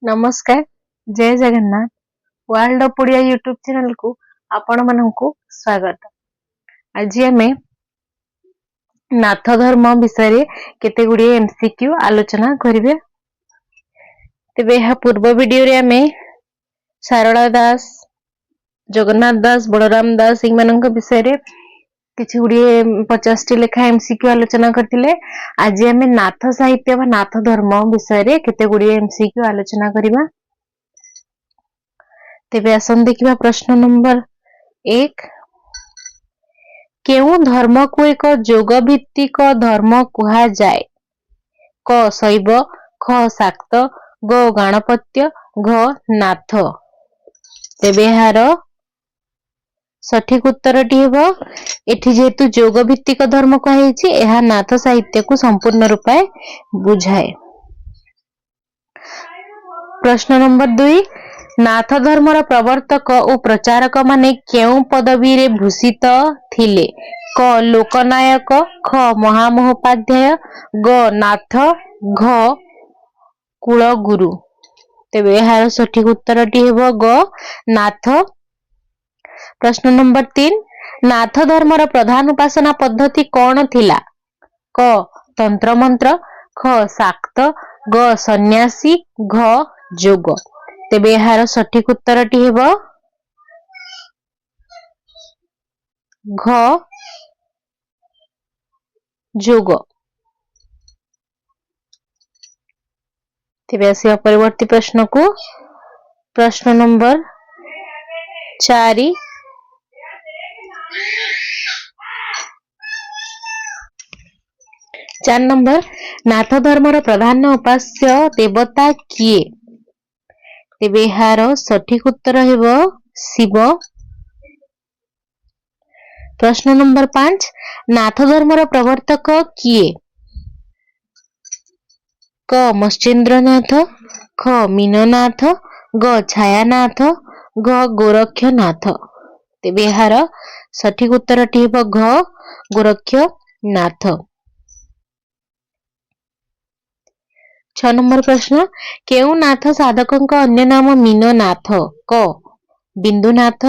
नमस्कार जय Jagannath world of Odia YouTube channel को आपण मानकु स्वागत। आज आमे नाथ धर्म विषय केते गुडी एमसीक्यू आलोचना करिवे। तेबे यह पूर्व वीडियो रे आमे शारदा दास जगन्नाथ दास बलराम दास इनମାନଙ୍କ विषय रे किछि गुडी 50 टी लेखा एमसीक्यू आलोचना करथिले। आज आमे नाथ साहित्य व नाथ धर्म विषय रे केते गुडी एमसीक्यू आलोचना करिबा। तेबे आसन देखिबा प्रश्न नंबर 1 केउ धर्म को एक जोग भित्तिक धर्म कुहा जाय? क शैव, ख शाक्त, ग गणपत्य, घ नाथ। तेबे हार सठिक उत्तर टी हेबो एठी जेतु जोग भित्तिक धर्म कहिछि एहा नाथ साहित्य को संपूर्ण रूपे बुझाए। प्रश्न नंबर 2 नाथ धर्मर प्रवर्तक और प्रचारक माने केउ पदवी रे भूषित थिले? क लोकनायक, ख महामहोपाध्याय, ग नाथ, घ कुलगुरु। तेबे एहार सठिक उत्तर टी हेबो ग नाथ। प्रश्न नंबर 3 नाथ धर्मर प्रधान उपासना पद्धति कौन थिला? क तंत्र मंत्र, ख शाक्त, ग सन्यासी, घ जोग। तेबे एहार सठिक उत्तर टी हेबो घ जोग। तेबे आसिया परिवर्ती प्रश्न को प्रश्न नंबर 4 4 नंबर नाथ धर्मर प्रधान उपास्य देवता किए? तेबे एहार सठिक उत्तर हेबो शिव। प्रश्न नंबर 5 नाथ धर्मर प्रवर्तक किए? क मश्चेंद्रनाथ, ख मीननाथ, ग छायानाथ, घ गोरक्षनाथ। तेबे एहार सठिक उत्तर टी हेबो घ गोरक्षनाथ। 6 नंबर प्रश्न केउ नाथ साधकଙ୍କ अन्य नाम मीननाथ? क बिंदुनाथ,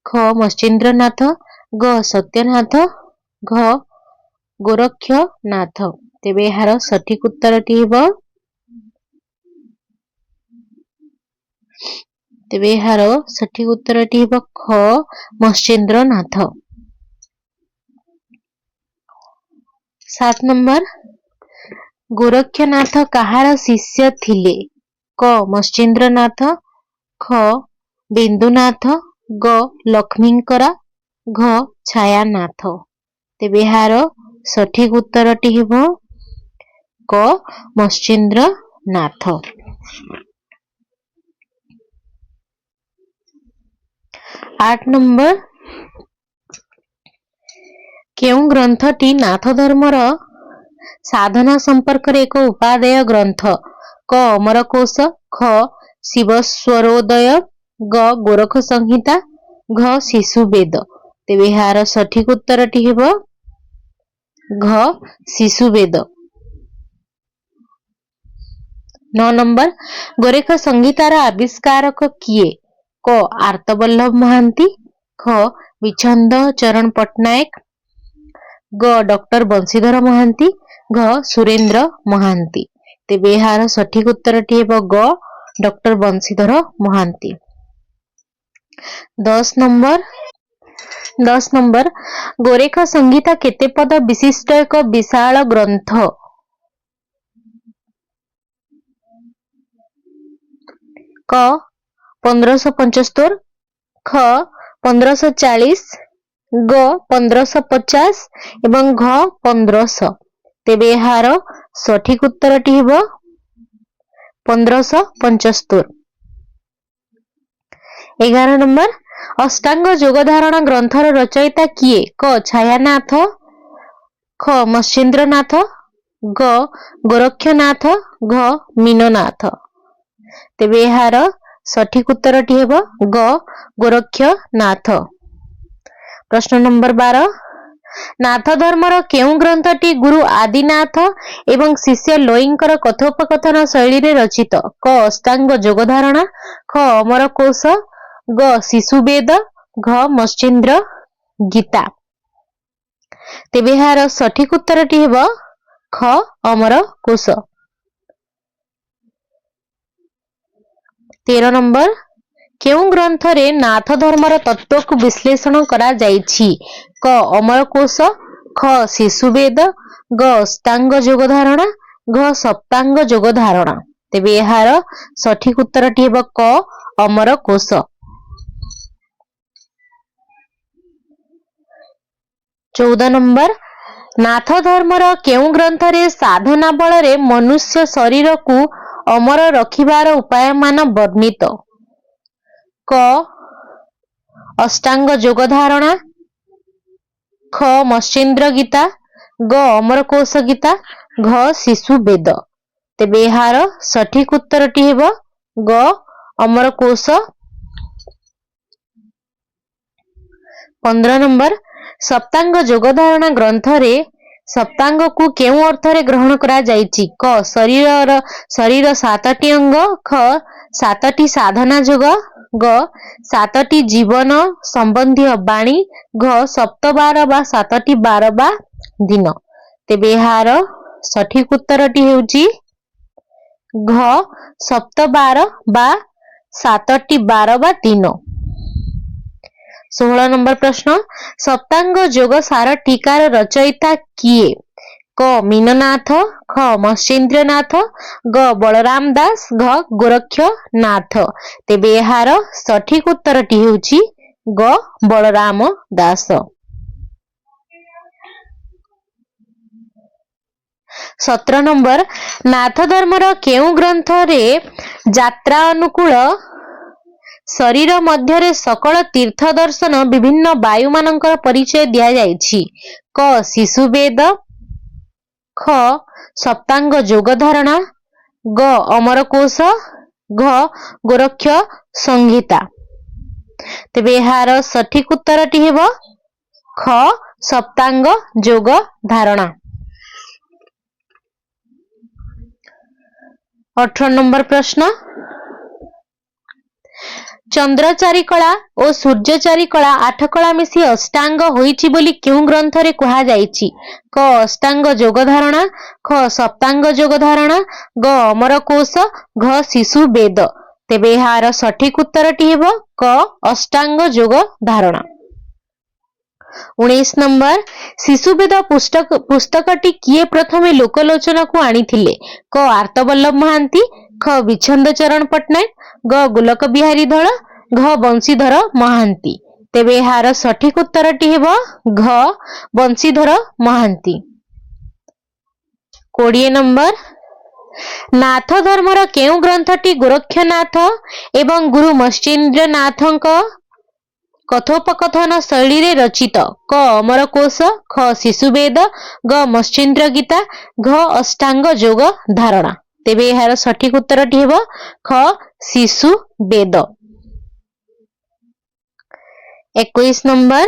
ख मश्चेंद्रनाथ, ग सत्यनाथ, घ गोरक्षनाथ। तेबे एहार सठिक उत्तर टी हेबो तेबे एहार सठिक उत्तर टी हेबो ख मश्चेंद्रनाथ। 7 नंबर गोरक्षनाथ कहार शिष्य थिले? क मश्चेंद्रनाथ, ख बिंदुनाथ, ग लक्ष्मींकरा, घ छायानाथ। तेबे एहार सठिक उत्तर टी हेबो क मश्चेंद्रनाथ। 8 नंबर केउ ग्रंथटी नाथ धर्मर साधना संपर्क रे एक उपादेय ग्रंथ? क अमरकोश, ख शिवस्वरोदय, ग गोरख संहिता, घ शिशुवेद। तेबे एहार सठिक उत्तर टी हेबो घ शिशुवेद। 9 नंबर गोरख संहितार आविष्कारक किए? क आर्तवल्लभ महांती, ख विछंद चरण पटनायक, ग डॉक्टर बंशीधर महांती, घ सुरेंद्र महांती। तेबे एहार सठिक उत्तर टी हेबो ग डॉक्टर बंशीधर महांती। 10 नंबर गोरख संहिता केते पद विशिष्ट एक विशाल ग्रंथ? क 1575, ख 1540, ग 1550 एवं घ 1500। तेबे एहार सठिक उत्तर टी हेबो 1575। 11 नंबर अष्टांग जोग धारणा ग्रंथर रचयिता किए? क छायानाथ, ख मश्चेंद्रनाथ, ग गोरक्षनाथ, घ मीननाथ। तेबे एहार सठिक उत्तर टी हेबो ग गोरक्षनाथ। प्रश्न नंबर 12 नाथ धर्मर केउं ग्रंथटी गुरु आदिनाथ एवं शिष्य लोईंकर कथोपकथन शैली रे रचित? क अष्टांग जोग धारणा, ख अमर कोश, ग शिशुवेद, घ मश्चेन्द्र गीता। तेबे यार सठिक उत्तरटी हेबो ख अमर कोश। 13 नंबर केउं ग्रंथ रे नाथ धर्मर तत्व को विश्लेषण करा जाइछि? क अमर कोश, ख शिशुवेद, ग अष्टांग जोग धारणा, घ सप्तांग जोग धारणा। तेबे यार सठिक उत्तरटी हेबो क अमर कोश। 14 नंबर नाथ धर्मर केउं ग्रंथ रे साधना बल रे मनुष्य शरीर को अमर रखिबार उपाय मान वर्णित? क अष्टांग जोग धारणा, ख मश्चेन्द्र गीता, ग अमर कोश गीता, घ शिशु वेद। तेबे यार सठिक उत्तरटी हेबो ग अमर कोश। 15 नंबर सप्तांग जोग धारणा ग्रंथ रे सप्तांग को केउं अर्थ रे ग्रहण करा जाइछि? क शरीर 7टी अंग, ख 7टी साधना जोग, ग 7टी जीवन संबंधी बाणी, घ सप्तबार बा 7टी बार बा दिन। तेबे यार सठिक उत्तरटी हेउची घ सप्तबार बा 7टी बार बा दिन। 16 नंबर प्रश्न सप्तांग जोग सार टीकार रचयिता किए? क मीननाथ, ख मश्चेन्द्रनाथ, ग बलराम दास, घ गोरक्षनाथ। तेबे यार सठिक उत्तरटी हेउची ग बलराम दास। 17 नंबर नाथ धर्मर केउं ग्रंथ रे यात्रा अनुकूल शरीर मध्य सकल तीर्थ दर्शन विभिन्न वायु मानकर परिचय दिया जाइछि? क शिशुवेद, ख सप्तांग जोग धारणा, ग अमर कोश, घ गोरक्ष संहिता। तेबे यार सठिक उत्तरटी हेबो ख सप्तांग जोग धारणा। 18 नंबर प्रश्न चंद्रचारी कला और सूर्यचारी कला 8 कला मिसी अष्टांग होइछि बोली केउं ग्रंथ रे कहा जाइछि? क अष्टांग जोग धारणा, ख सप्तांग जोग धारणा, ग अमर कोश, घ शिशु वेद। तेबे यार सठिक उत्तरटी हेबो क अष्टांग जोग धारणा। 19 नंबर शिशुवेद पुस्तकटी किए प्रथमे लोकलोचना को आनिथिले? क आर्तवल्लभ महांती, ख विच्छंद चरण पट्टनायक, ग गोलक बिहारी धळ, घ बंशीधर महांती। तेबे यार सठिक उत्तरटी हेबो घ बंशीधर महांती। 20 नंबर नाथ धर्मर केउं ग्रंथटी गोरक्षनाथ एवं गुरु मश्चेन्द्रनाथଙ୍କ कथोपकथन शैली रे रचित? क अमर कोश, ख शिशुवेद, ग मश्चेन्द्र गीता, घ अष्टांग जोग धारणा। तेबे यार सठिक उत्तरटी हेबो ख शिशु वेद। 21 नंबर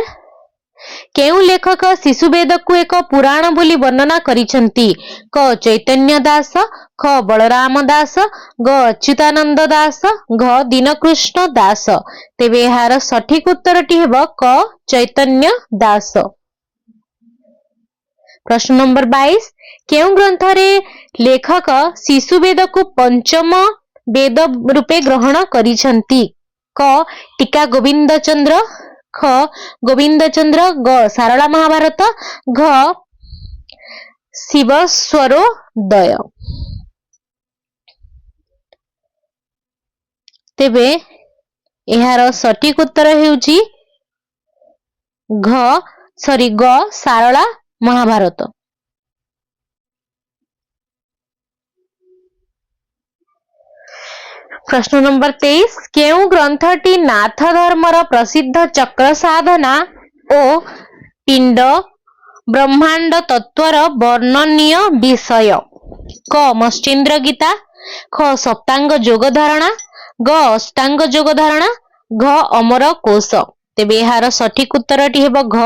केउं लेखक शिशुवेद को एक पुराण बोली वर्णना करिसंती? क चैतन्य दास, ख बलराम दास, ग अच्युतानंद दास, घ दीनकृष्ण दास। तेबे यार सठिक उत्तरटी हेबो क चैतन्य दास। प्रश्न नंबर 22 केउं ग्रंथ रे लेखक शिशुवेद को पंचम वेद रूपे ग्रहण करिसंती? क टीका गोविंद चंद्र, ख गोविंद चंद्र, ग सारला महाभारत, घ शिवस्वरोदय। तेबे एहार सठिक उत्तर हेउची ग सारला महाभारत। प्रश्न नंबर 23 केउं ग्रंथटी नाथ धर्मर प्रसिद्ध चक्र साधना ओ पिंड ब्रह्मांड तत्वर वर्णनीय विषय? क मश्चेन्द्र गीता, ख सप्तांग जोग धारणा, ग अष्टांग जोग धारणा, घ अमर कोश। तेबे एहार सठिक उत्तरटी हेबो घ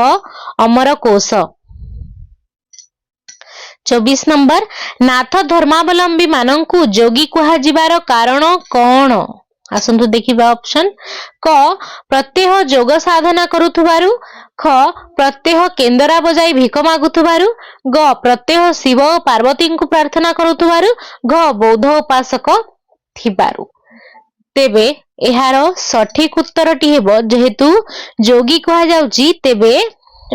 अमरकोश। 24 नंबर नाथ धर्मावलंबी मानंकु जोगी कुहाजिबार कारण कौन? आसंतु देखिबा ऑप्शन क प्रत्येह जोग साधना करुथुबारु, ख प्रत्येह केंदरा बजाई भिक मागुथुबारु, ग प्रत्येह शिव और पार्वती को प्रार्थना करुथुबारु, घ बौद्ध उपासक थिबारु। तेबे एहार सठिक उत्तरटी हेबो जेहेतु जोगी कुहा जाउची तेबे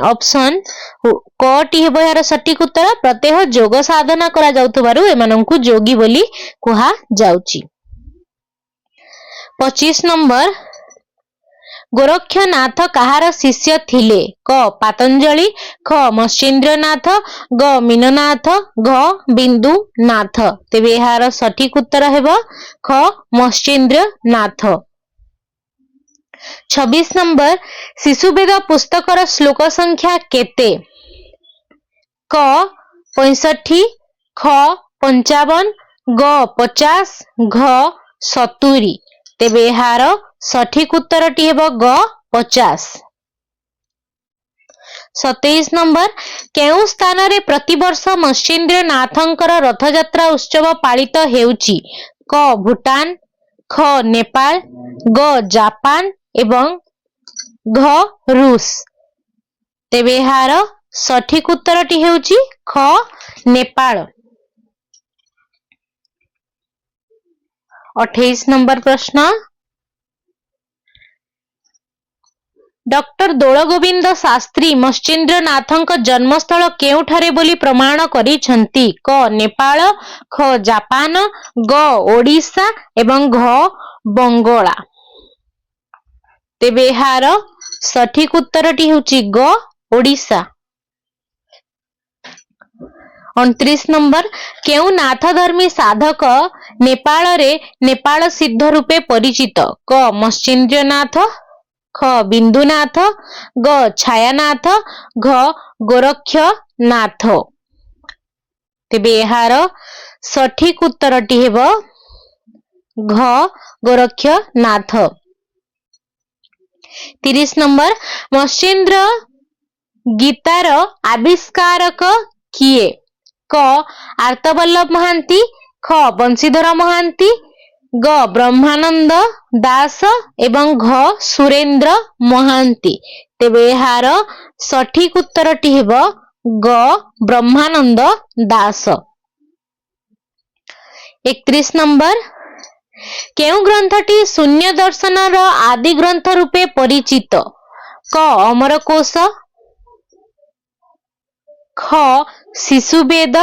ऑप्शन क टी हेबो यार सठिक उत्तर प्रत्येह जोग साधना करा जाउथबारु एमानंकु जोगी बोली कुहा जाउची। 25 नंबर गोरक्षनाथ कहार शिष्य थिले? क पातंजलि, ख मत्स्येंद्रनाथ, ग मीननाथ, घ बिंदुनाथ। तेबे एहार सठिक उत्तर हेबो ख मत्स्येंद्रनाथ। 26 नंबर शिशुवेद पुस्तकर श्लोक संख्या केते? क 65, ख 55, ग 50, घ 70। तेबे एहार सठिक उत्तरटी हेबो ग 50। 27 नंबर केउ स्थान रे प्रतिवर्ष मत्स्येंद्रनाथंकर रथयात्रा उत्सव पालित हेउची? क भूटान, ख नेपाल, ग जापान एवं घ रूस। तेबे एहार सठिक उत्तरटी हेउची ख नेपाल। 28 नंबर प्रश्न डॉक्टर दोलगोविंद शास्त्री मत्स्येंद्रनाथंक जन्मस्थल केउठारे बोली प्रमाण करिसंती? क नेपाल, ख जापान, ग ओडिशा एवं घ बंगला। तेबे एहार सठिक उत्तरटी हेउची ग ओडिशा। 29 नंबर केउ नाथधर्मी साधक नेपाल रे नेपाल सिद्ध रूपे परिचित? क मत्स्येंद्रनाथ, ख बिंदुनाथ, ग छायानाथ, घ गोरक्षनाथ। तेबे एहार सठिक उत्तरटी हेबो घ गोरक्षनाथ। 30 नंबर मत्स्येंद्र गीतार आविष्कारक किए? क आर्तवल्लभ महांती, ख बंशीधर महांती, ग ब्रह्मानंद दास एवं घ सुरेंद्र महांती। तेबे एहार सठिक उत्तरटी हेबो ग ब्रह्मानंद दास। 31 नंबर केउ ग्रंथटी शून्य दर्शन आदि ग्रंथ रूपे परिचित? क अमरकोश, ख शिशुवेद,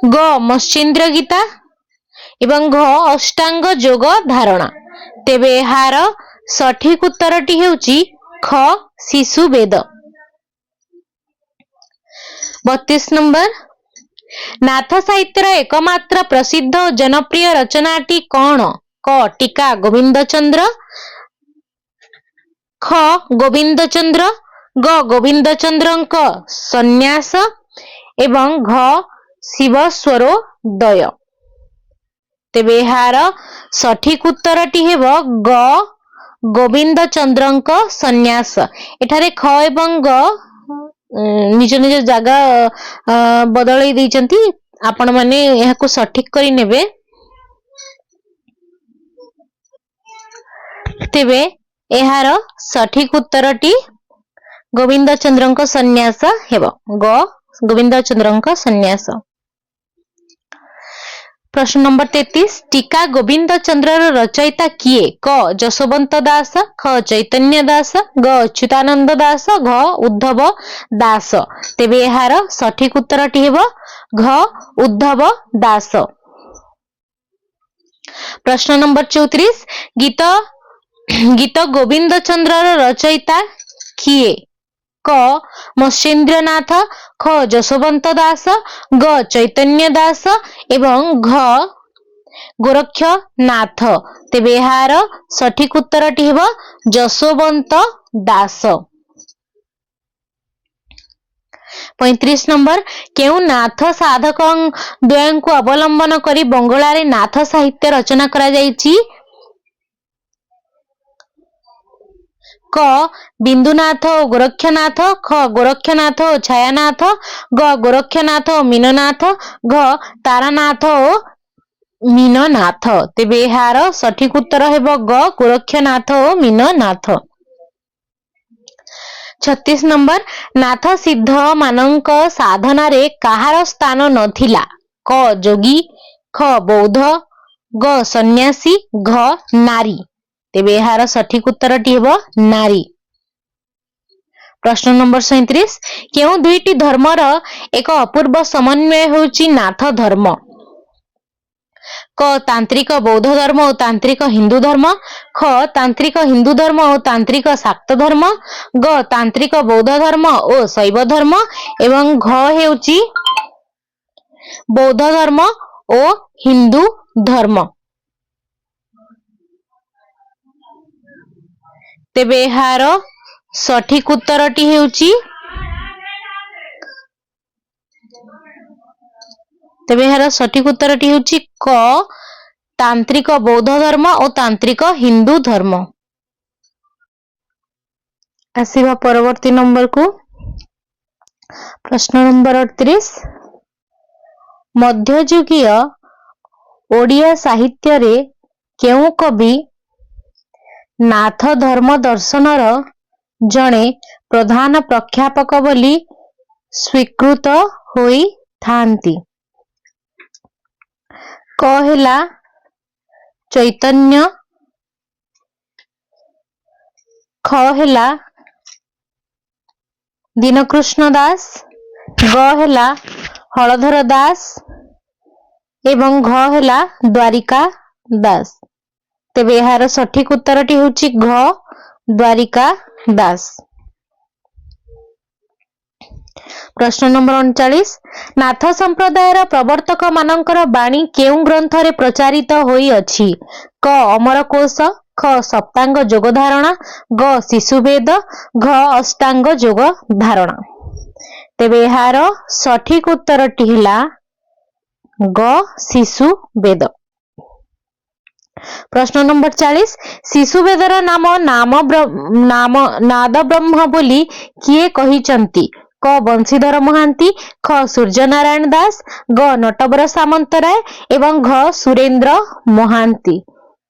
ग मत्स्येंद्र गीता एवं घ अष्टांग योग धारणा। तेबे एहार सठिक उत्तरटी हेउची ख शिशुवेद। 32 नंबर नाथ साहित्यर एकमात्र प्रसिद्ध और जनप्रिय रचनाटी कौन? क टीका गोविंदचंद्र, ख गोविंदचंद्र, ग गोविंदचंद्रंक सन्यास एवं घ शिवस्वरोदय। तेबे एहार सठिक उत्तरटी हेबो ग गोविंदचंद्रंक सन्यास। एठारे ख एवं ग निज निज जागा बदलाई दैचंती, आपण माने एहाकु सठिक करी नेबे। तेबे एहार सठिक उत्तरटी गोविंदचंद्रंक सन्यास हेबो ग गोविंदचंद्रंक सन्यास। प्रश्न नंबर 33 टीका गोविंदचंद्रर रचयिता किए? क जशवंत दास, ख चैतन्य दास, ग अच्युतानंद दास, घ उद्धव दास। तेबे एहार सठिक उत्तरटी हेबो घ उद्धव दास। प्रश्न नंबर 34 गीत गोविंदचंद्रर रचयिता किए? क मत्स्येंद्रनाथ, ख जशवंत दास, ग चैतन्य दास एवं घ गोरक्षनाथ। तेबे एहार सठिक उत्तरटी हेबो जशवंत दास। 35 नंबर केउ नाथ साधक द्वयं को अवलंबन करी बंगला रे नाथ साहित्य रचना करा जायछि? क बिंदुनाथ ओ गोरक्षनाथ, ख गोरक्षनाथ ओ छायानाथ, ग गोरक्षनाथ ओ मीननाथ, घ तारानाथ ओ मीननाथ। तेबे एहार सठिक उत्तर हेब ग गोरक्षनाथ ओ मीननाथ। 36 नंबर नाथ सिद्ध मानक साधनारे काहार स्थान नथिला? क जोगी, ख बौद्ध, ग सन्यासी, घ नारी। तेबे एहार सठिक उत्तरटी हेब नारी। प्रश्न नंबर 37 केउ दुईटी धर्मर एक अपूर्व समन्वय होउची नाथ धर्म? क तांत्रिक बौद्ध धर्म और तांत्रिक हिंदू धर्म, ख तांत्रिक हिंदू धर्म और तांत्रिक शाक्त धर्म, ग तांत्रिक बौद्ध धर्म और शैव धर्म एवं घ हेउची बौद्ध धर्म और हिंदू धर्म। तेबे एहार सठिक उत्तरटी हेउची क तांत्रिक बौद्ध धर्म और तांत्रिक हिंदू धर्म। आसीबा परवर्ती नंबर को प्रश्न नंबर 38 मध्ययुगीय ओडिया साहित्य रे केउ कवि नाथ धर्म दर्शनर जणे प्रधान प्रख्यापक बोली स्वीकृत होई थांती? क हेला चैतन्य, ख हेला दीनकृष्ण दास, ग हेला हलधर दास एवं घ हेला द्वारिका दास। तेबे एहार सठिक उत्तरटी होउची घ द्वारिका दास। प्रश्न नंबर 39 नाथ संप्रदायर प्रवर्तक मानकर बाणी केउ ग्रंथरे प्रचारित होई अछि? क अमरकोश, ख सप्तांग जोग धारणा, ग शिशुवेद, घ अष्टांग जोग धारणा। तेबे एहार सठिक उत्तरटी हिला ग शिशुवेद। प्रश्न नंबर 40 शिशुवेदर नाम नाद ब्रह्म बोली किए कहिचंती? क बंशीधर महांती, ख सूर्य नारायण दास, ग नटवर सामंतराय एवं घ सुरेंद्र महांती।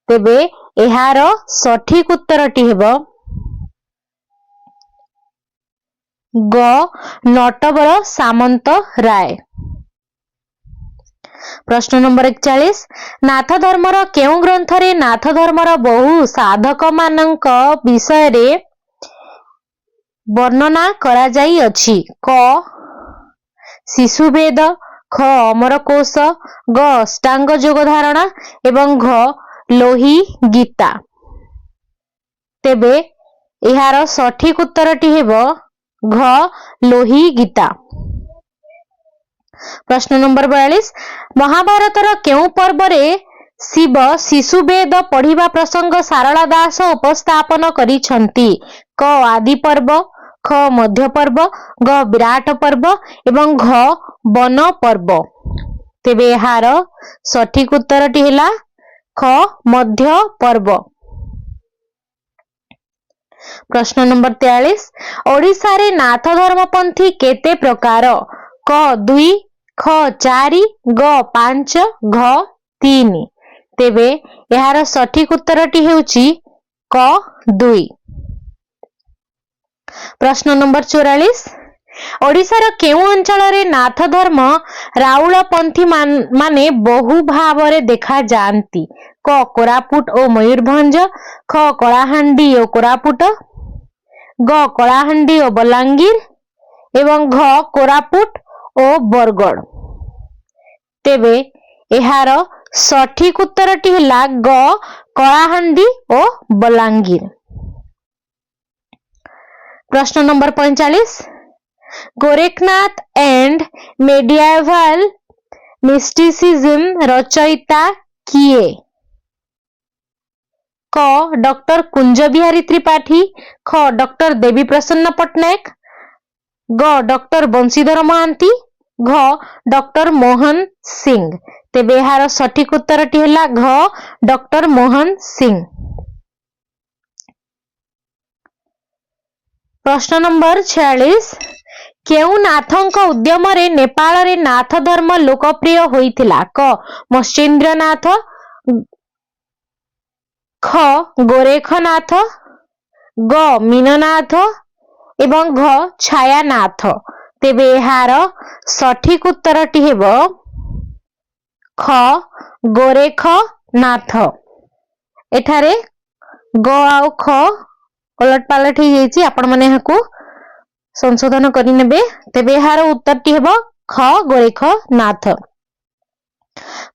तेबे एहार सठिक उत्तरटी हेब ग नटवर सामंत राय। प्रश्न नंबर 41 नाथ धर्मर केउ ग्रंथरे नाथ धर्मर बहु साधक मानक विषय रे वर्णना करा जाई अछि? क शिशुवेद, ख अमरकोश, ग अष्टांग जोग धारणा एवं घ लोही गीता। तेबे एहार सठिक उत्तरटी हेब घ लोही गीता। प्रश्न नंबर 42 महाभारतर केउ पर्वरे शिव शिशुवेद पढ़िबा प्रसंग सारला दास उपस्थापन करिछंती? क आदि पर्व, ख मध्य पर्व, ग विराट पर्व एवं घ वन पर्व। तेबे एहार सठिक उत्तरटी हेला ख मध्य पर्व। प्रश्न नंबर 43 ओडिशा रे नाथ धर्मपंथी केते प्रकार? क 2, ख 4, ग 5, घ 3। तेबे एहार सठिक उत्तरटी हेउची क 2। प्रश्न नंबर 44 ओडिशार केउ अंचल रे नाथ धर्म राउल पंथी माने बहु भावरे देखा जानती? क कोरापुट ओ मयूरभंज, ख कलाहांडी ओ कोरापुट, ग कलाहांडी ओ बलांगीर एवं घ कोरापुट ओ बरगड़। तेबे एहार सठिक उत्तरटी हिला ग कलाहांडी ओ बलांगीर। प्रश्न number 45 Gorakhnath and medieval mysticism रचयिता किए? क डॉक्टर कुंज बिहारी त्रिपाठी, ख डॉक्टर देवी प्रसन्न पट्टनायक, ग डॉक्टर बंशीधर महांती, घ डॉक्टर मोहन सिंह। तेबे एहार सठिक उत्तरटी होला घ डॉक्टर मोहन सिंह। प्रश्न नंबर 46 केउ नाथक उद्यम रे नेपाल रे नाथ धर्म लोकप्रिय होइथिला क मत्स्येन्द्रनाथ ख गोरेखनाथ ग मीननाथ एवं घ छायानाथ तेबे एहार सठिक उत्तरटी हेबो ख गोरेखनाथ। एठारे ग आउ ख उलट पालट हो जाइछि आपण माने हाकू संशोधन करि नेबे तेबे एहार उत्तरटी हेबो ख गोरेखनाथ।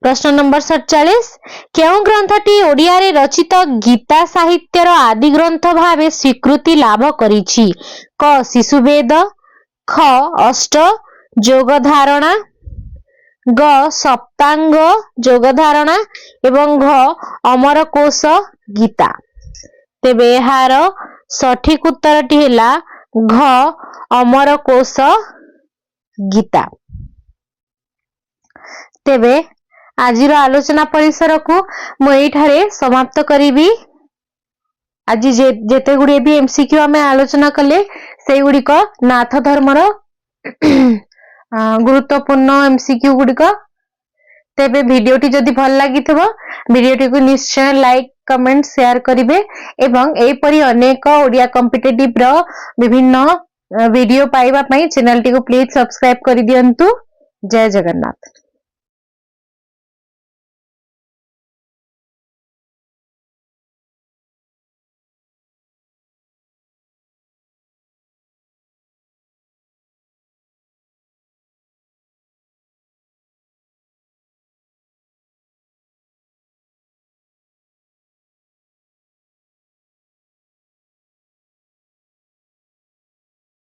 प्रश्न नंबर 47 केउ ग्रंथटी ओडिया रे रचित गीता साहित्यर आदि ग्रंथ भावे स्वीकृति लाभ करिछि क शिशुवेद ख अष्ट जोग धारणा ग सप्तांग जोग धारणा एवं घ अमरकोश गीता तेबे एहार सठिक उत्तरटी हेला घ अमरकोश गीता। तेबे आजिर आलोचना परिसर को मु एठारे समाप्त करिबी। आज जेते गुडी भी एमसीक्यू आमे आलोचना कले सेई गुडी को नाथ धर्मर गुरुत्वपूर्ण एमसीक्यू गुडी को। तेबे वीडियोटी जदि भल लागिथबो वीडियोटी को निश्चय लाइक कमेंट शेयर करिवे एवं एपरि अनेक ओडिया कॉम्पिटिटिव रो विभिन्न वीडियो पाइबा पई चैनल टी को प्लीज सब्सक्राइब करि दियंतु। जय जगन्नाथ।